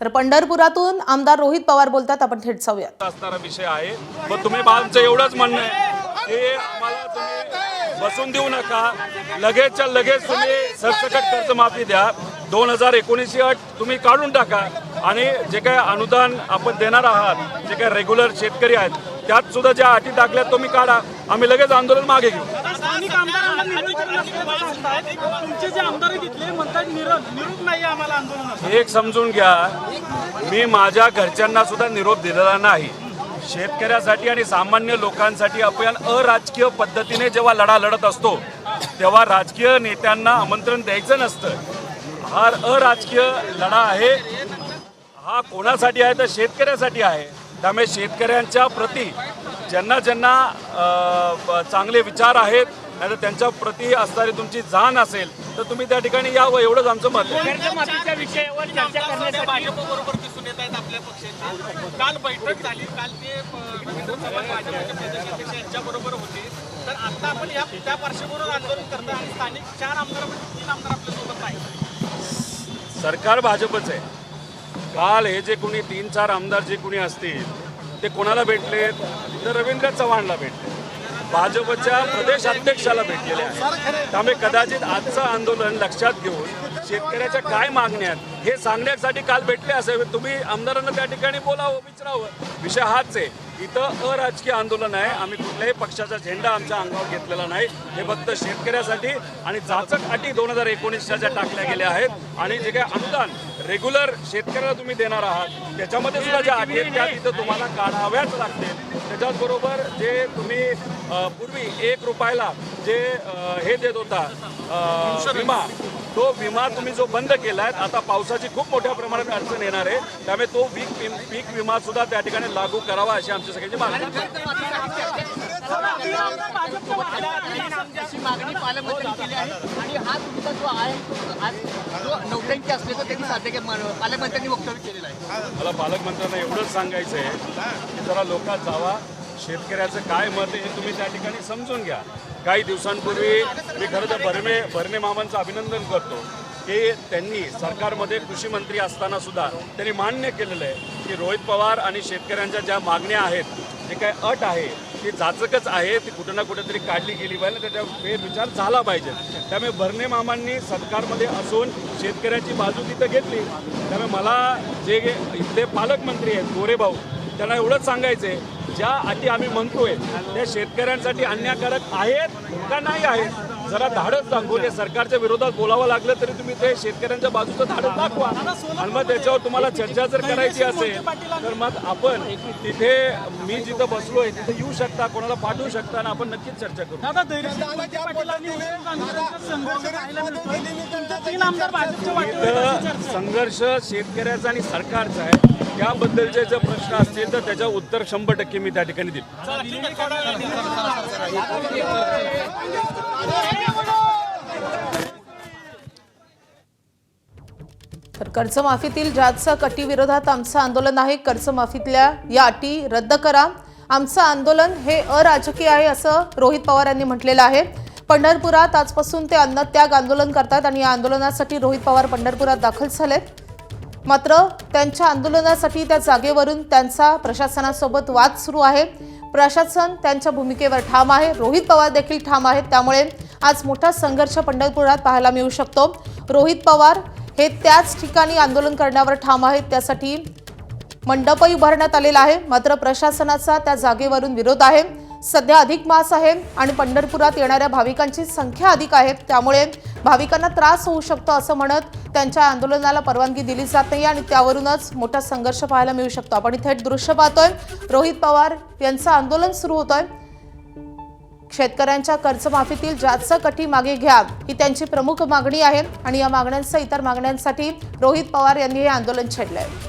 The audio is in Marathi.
तर पंढरपुरातून आमदार रोहित पवार बोलतात, आपण थेट जाऊयात. असणारा विषय आहे. पण तुम्ही आमचं एवढंच म्हणणं आहे की आम्हाला तुम्ही बसून देऊ नका, लगेचच्या लगेच तुम्ही सरसकट कर्जमाफी द्या. 2019ची अट तुम्ही काढून टाका आणि जे काही अनुदान आपण देणार आहात, जे काही रेग्युलर शेतकरी आहेत त्यात सुद्धा ज्या अटी टाकल्यात तुम्ही काढा. आम्ही लगेच आंदोलन मागे घेऊ. स्थानिक आमदारांना तुमचे जे आमदार तिथले म्हणतात निरोप नाही आम्हाला आंदोलन. एक समजून घ्या, मी माझ्या घरच्यांना सुद्धा निरोप दिलेला नाही. शेतकऱ्यासाठी आणि सामान्य लोकांसाठी आपण अराजकीय पद्धतीने जेव्हा लढा लढत असतो तेव्हा राजकीय नेत्यांना आमंत्रण द्यायचं नसतं. हा अराजकीय लढा आहे. हा कोणासाठी आहे तर शेतकऱ्यासाठी आहे. त्यामुळे शेतकऱ्यांच्या प्रती ज्यांना चांगले विचार आहेत, नाही तर त्यांच्या प्रती असणारी तुमची जाण असेल तर तुम्ही त्या ठिकाणी यावं, एवढंच आमचं मत आहे. कर्जमाफीच्या विषयावर चर्चा करण्यासाठी भाजपबरोबर दिसून येत आहेत आपल्या पक्षाचे. काल बैठक झाली, काल ते रवींद्र चव्हाण भाजपचे प्रदेशाध्यक्ष यांच्याबरोबर होते. तर आता आपण त्या पार्श्वभूमीवर आंदोलन करता आणि स्थानिक 4 आमदारांपैकी 3 आमदार आपल्यासोबत आहेत. सरकार भाजपचं आहे. काल हे जे कोणी 3-4 आमदार जे कोणी असतील ते कोणाला भेटलेत तर रवींद्र चव्हाणला भेटले, भाजपच्या प्रदेश अध्यक्षाला भेटलेले आहे. त्यामुळे कदाचित आजचं आंदोलन लक्षात घेऊन शेतकऱ्याच्या काय मागण्या आहेत हे सांगण्यासाठी काल भेटले असावे. तुम्ही आमदारांना त्या ठिकाणी बोलावं, विचारावं. विषय हाच आहे. इथं अराजकीय आंदोलन आहे. आम्ही कुठल्याही पक्षाचा झेंडा आमच्या अंगावर घेतलेला नाही. हे फक्त शेतकऱ्यासाठी आणि जाचक अटी 2019च्या ज्या टाकल्या गेल्या आहेत आणि जे काही अनुदान रेग्युलर शेतकऱ्याला तुम्ही देणार आहात त्याच्यामध्ये सुद्धा ज्या अटी आहेत त्या तिथं तुम्हाला काढाव्याच लागतील. त्याच्याचबरोबर जे तुम्ही पूर्वी 1 रुपयाला जे हे देत होता विमा, तो विमा तुम्ही जो बंद केला आहे, आता पावसाची खूप मोठ्या प्रमाणात अडचण येणार आहे. त्यामुळे तो पीक विमा सुद्धा त्या ठिकाणी लागू करावा अशी आमची सगळ्यांची मागणी आहे. मागणी पालकमंत्र्यांनी केली आहे आणि हा तुमचा जो आहे जो नौटंकी असल्याचं त्यांनी साध्य पालकमंत्र्यांनी वक्तव्य केलेलं आहे. मला पालकमंत्र्यांना एवढंच सांगायचं आहे की जरा लोकात जावा, शेतकऱ्याचं काय मत आहे हे तुम्ही त्या ठिकाणी समजून घ्या. काही दिवसांपूर्वी मी खरं तर भरणे मामांचं अभिनंदन करतो की त्यांनी सरकारमध्ये कृषी मंत्री असताना सुद्धा त्यांनी मान्य केलेलं आहे की रोहित पवार आणि शेतकऱ्यांच्या ज्या मागण्या आहेत, जे काय अट आहे ती जाचकच आहे, ती कुठं ना कुठेतरी काढली गेली पाहिजे, त्याच्यावर फेरविचार झाला पाहिजे. त्यामुळे भरणे मामांनी सरकारमध्ये असून शेतकऱ्याची बाजू तिथं घेतली. त्यामुळे मला जे इथले पालकमंत्री आहेत गोरेभाऊ, त्यांना एवढंच सांगायचं आहे, ज्या अटी आम्ही म्हणतोय त्या शेतकऱ्यांसाठी अन्यायकारक आहेत का नाही आहेत, जरा धाडस दाखवून ते सरकारच्या विरोधात बोलावं लागलं तरी तुम्ही ते शेतकऱ्यांच्या बाजूचं धाडस दाखवा. आणि मग त्याच्यावर तुम्हाला चर्चा जर करायची असेल तर मग आपण तिथे, मी जिथं बसलोय तिथे येऊ शकता, कोणाला पाठवू शकता आणि आपण नक्कीच चर्चा करू. संघर्ष शेतकऱ्याचा आणि सरकारचा आहे. त्याबद्दलचे जर प्रश्न असतील तर त्याचं उत्तर 100% मी त्या ठिकाणी देईल. तर कर्जमाफीतील जाचक अटी विरोधात आमचं आंदोलन आहे. कर्जमाफीतल्या या अटी रद्द करा. आमचं आंदोलन हे अराजकीय आहे असं रोहित पवार यांनी म्हटलेलं आहे. पंढरपुरात आजपासून ते अन्नत्याग आंदोलन करतात आणि या आंदोलनासाठी रोहित पवार पंढरपुरात दाखल झालेत. मात्र त्यांच्या आंदोलनासाठी त्या जागेवरून त्यांचा प्रशासनासोबत वाद सुरू आहे. प्रशासन त्यांच्या भूमिकेवर ठाम आहे, रोहित पवार देखील ठाम आहेत. त्यामुळे आज मोठा संघर्ष पंढरपुरात पाहायला मिळू शकतो. रोहित पवार हे त्याच ठिकाणी आंदोलन करण्यावर ठाम आहेत. त्यासाठी मंडपही उभारण्यात आलेला आहे. मात्र प्रशासनाचा त्या जागेवरून विरोध आहे. सध्या अधिक मास आहे आणि पंढरपुरात येणाऱ्या भाविकांची संख्या अधिक आहे. त्यामुळे भाविकांना त्रास होऊ शकतो असं म्हणत त्यांच्या आंदोलनाला परवानगी दिली जात नाही आणि त्यावरूनच मोठा संघर्ष पाहायला मिळू शकतो. आपण थेट दृश्य पाहतोय. रोहित पवार यांचं आंदोलन सुरू होतंय. शेतकऱ्यांच्या कर्जमाफीतील जाचक अटी मागे घ्या ही त्यांची प्रमुख मागणी आहे आणि या मागण्यांसह इतर मागण्यांसाठी रोहित पवार यांनी हे आंदोलन छेडलंय.